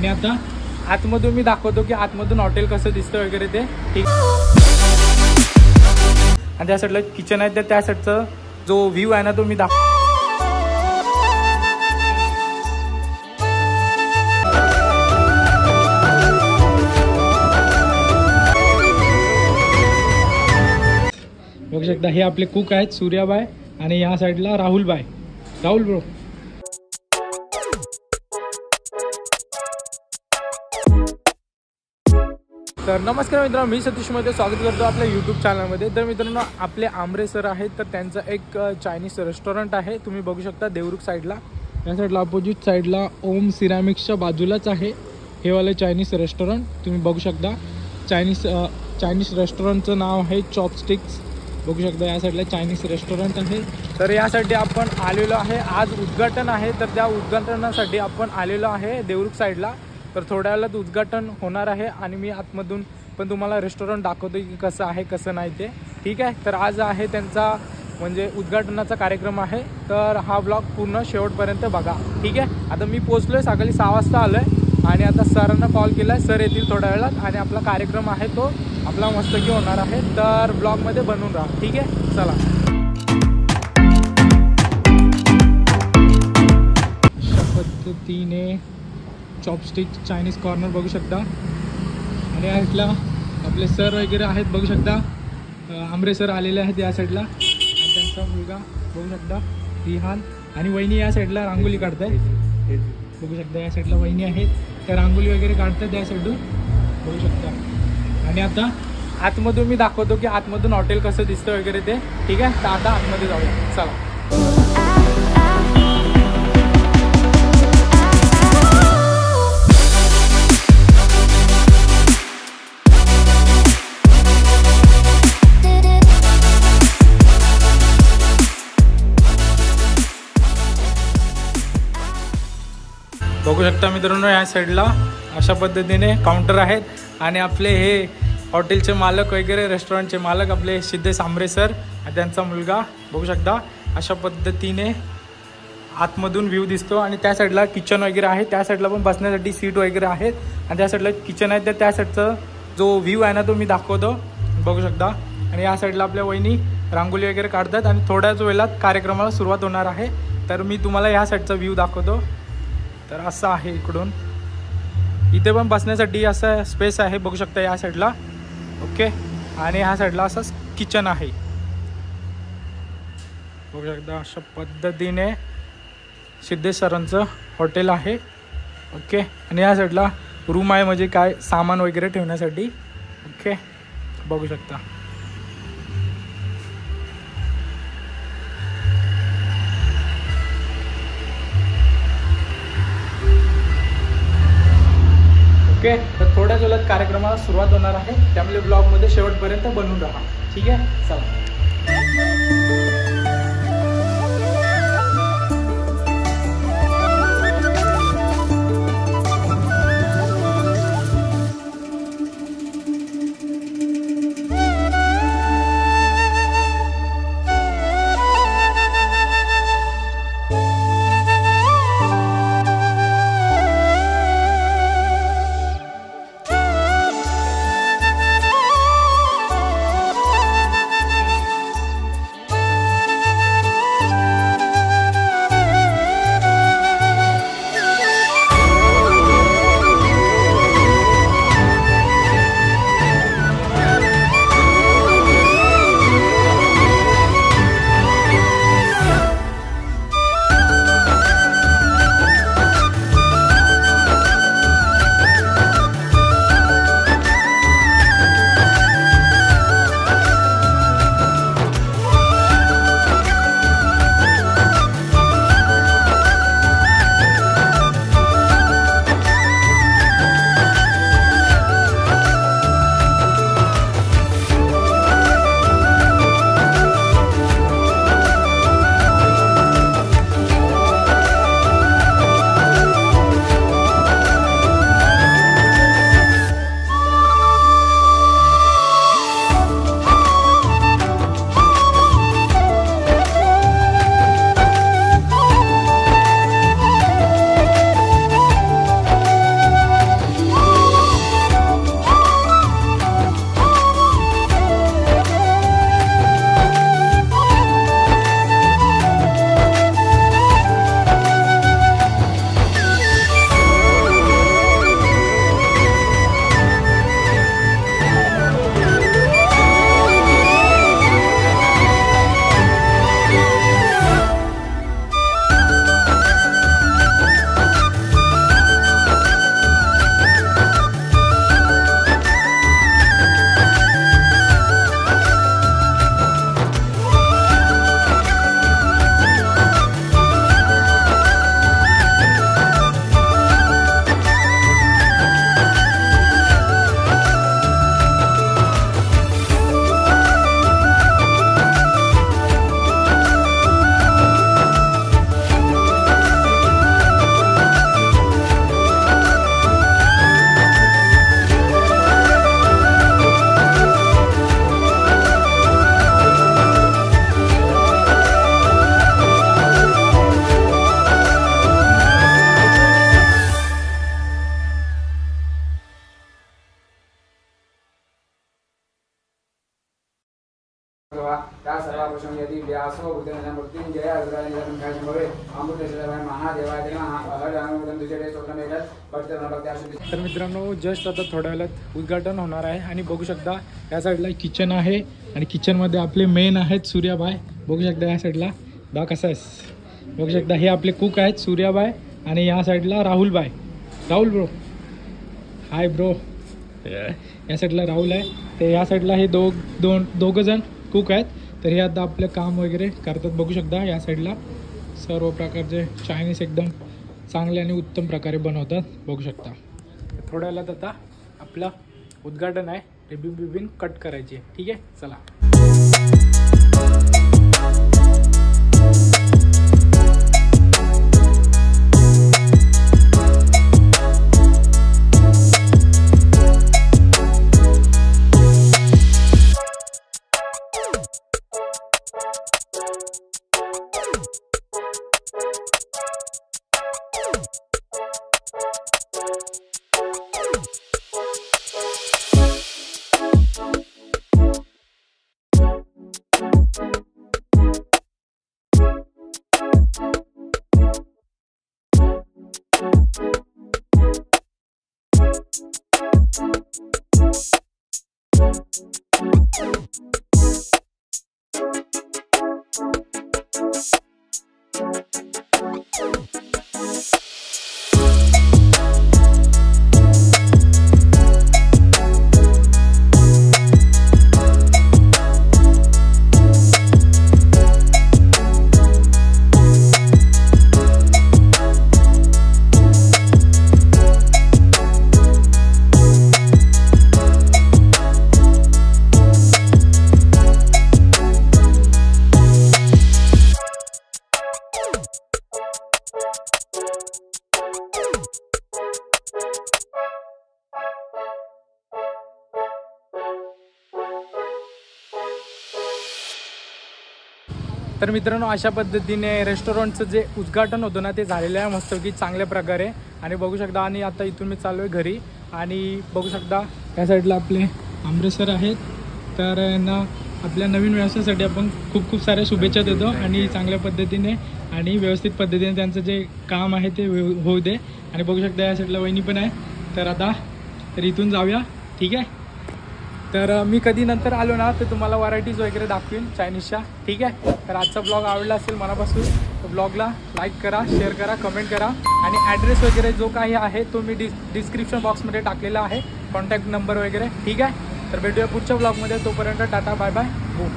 आणि आता आतमधून मी दाखवतो की आतमधून हॉटेल कसं दिसतं वगैरे ते ठीक. आणि त्या साईडला किचन आहे, तर त्या साईडचा जो व्ह्यू आहे ना तो मी दाखव. बघू शकता हे आपले कुक आहेत सूर्याबाई आणि या साईडला राहुलबाई. राहुल ब्रो. तर नमस्कार मित्रांनो, मी सतीश मध्ये स्वागत करतो आपल्या यूट्यूब चॅनलमध्ये. तर मित्रांनो आपले आमरे सर आहेत, तर त्यांचं एक चायनीज रेस्टॉरंट आहे. तुम्ही बघू शकता देवरुख साईडला, या साईडला अपोजिट साईडला ओम सिरॅमिक्सच्या बाजूलाच आहे हे वाले चायनीज रेस्टॉरंट. तुम्ही बघू शकता चायनीज रेस्टॉरंटचं नाव आहे चॉपस्टिक्स. बघू शकता या साईडला चायनीज रेस्टॉरंट आहे. तर यासाठी आपण आलेलो आहे, आज उद्घाटन आहे, तर त्या उद्घाटनासाठी आपण आलेलो आहे देवरुख साईडला. तर थोड्या वेळात उद्घाटन होणार आहे आणि मी आतमधून पण तुम्हाला रेस्टॉरंट दाखवतो की कसं आहे कसं नाही ते ठीक आहे. तर आज आहे त्यांचा म्हणजे उद्घाटनाचा कार्यक्रम आहे, तर हा ब्लॉग पूर्ण शेवटपर्यंत बघा ठीक आहे. आता मी पोचलो आहे, सकाळी 6 वाजता आलो आहे आणि आता सरांना कॉल केला आहे, सर येतील थोड्या वेळात आणि आपला कार्यक्रम आहे तो आपला मस्तकी होणार आहे. तर ब्लॉगमध्ये बनवून राहा ठीक आहे. चला. अशा पद्धतीने चॉपस्टिक चायनीज कॉर्नर बघू शकता. आणि या साईडला आपले सर वगैरे आहेत, बघू शकता आमरे सर आलेले आहेत या साईडला. आणि त्यांचा मुलगा बघू शकता रिहान आणि वहिनी या साईडला रांगोळी काढत आहे. बघू शकता या साईडला वहिनी आहेत, त्या रांगोळी वगैरे काढतात या साईडून बघू शकता. आणि आता आतमधून मी दाखवतो की आतमधून हॉटेल कसं दिसतं वगैरे ते ठीक आहे. तर आता आतमध्ये जाऊया चला. बघू शकता मित्रांनो या साईडला अशा पद्धतीने काउंटर आहेत आणि आपले हे हॉटेलचे मालक वगैरे रेस्टॉरंटचे मालक आपले सिद्धेश आमरे सर आणि त्यांचा मुलगा बघू शकता. अशा पद्धतीने आतमधून व्ह्यू दिसतो आणि त्या साईडला किचन वगैरे आहे, त्या साईडला पण बसण्यासाठी सीट वगैरे आहेत आणि त्या साईडला किचन आहे, तर त्या साईडचा जो व्ह्यू आहे ना तो मी दाखवतो बघू शकता. आणि या साईडला आपल्या वहिनी रांगोळी वगैरे काढतात आणि थोड्याच वेळात कार्यक्रमाला सुरुवात होणार आहे. तर मी तुम्हाला या साईडचा व्ह्यू दाखवतो. तर असं आहे, इकडून इथे पण बसण्यासाठी असं स्पेस आहे बघू शकता या साईडला ओके. आणि ह्या साईडला असं किचन आहे बघू शकता. अशा पद्धतीने सिद्धेश सरांचं हॉटेल आहे ओके. आणि या साईडला रूम आहे म्हणजे काय सामान वगैरे ठेवण्यासाठी ओके बघू शकता. ओके. तर थोड्याच वेळात कार्यक्रमाला सुरुवात होणार आहे, त्यामुळे ब्लॉगमध्ये शेवटपर्यंत बनवून राहा ठीक आहे. चला. वा त्या सर्वापशं यदि व्यासो भूतेन मृत्युंजय अग्रजनं ख्यातं भवे अमृतेश्वराय महादेवाय नमः अहजानमुदं दुसरे स्तोत्रमेतत् भक्तजनभक्त्याशुद्धि। तर मित्रांनो जस्ट आता थोड्या वेळात उद्घाटन होणार आहे आणि बघू शकता या साईडला किचन आहे आणि किचनमध्ये आपले मेन आहेत सूर्याबाई। बघू शकता या साईडला बा कसं आहे बघू शकता हे आपले कुक आहेत सूर्याबाई आणि या साईडला राहुलबाई। Rahul bro hi bro. या साईडला राहुल आहे ते या साईडला हे दोघं जण कुक आहेत। तर हे आता आपलं काम वगैरे करतात बघू शकता या साईडला सर्व प्रकारचे चायनीज एकदम चांगले आणि उत्तम प्रकारे बनवतात बघू शकता। थोड्या वेळात आता आपलं उद्घाटन आहे रिबिन कट करायची आहे ठीक आहे चला। तर मित्रांनो अशा पद्धतीने रेस्टॉरंटचं जे उद्घाटन होतं ना ते झालेलं आहे मस्तपैकी चांगल्या प्रकारे आणि बघू शकता। आणि आता इथून मी चालू आहे घरी आणि बघू शकता या साईडला आपले आमरे सर आहेत। तर यांना आपल्या नवीन व्यवसायासाठी आपण खूप साऱ्या शुभेच्छा देतो आणि चांगल्या पद्धतीने आणि व्यवस्थित पद्धतीने त्यांचं जे काम आहे ते होऊ दे। आणि बघू शकता या साईडला वहिनी पण आहे। तर आता तर इथून जाऊया ठीक आहे। तर मी कधी नंतर आलो ना तर तुम्हाला व्हरायटीज वगैरे दाखवीन चायनीजच्या ठीक आहे। तर आजचा ब्लॉग आवडला असेल मनापासून तर ब्लॉगला लाईक करा शेअर करा कमेंट करा आणि ॲड्रेस वगैरे जो काही आहे तो मी डिस्क्रिप्शन बॉक्समध्ये टाकलेला आहे कॉन्टॅक्ट नंबर वगैरे ठीक आहे। तर भेटूया पुढच्या ब्लॉगमध्ये तोपर्यंत टाटा बाय बाय हो।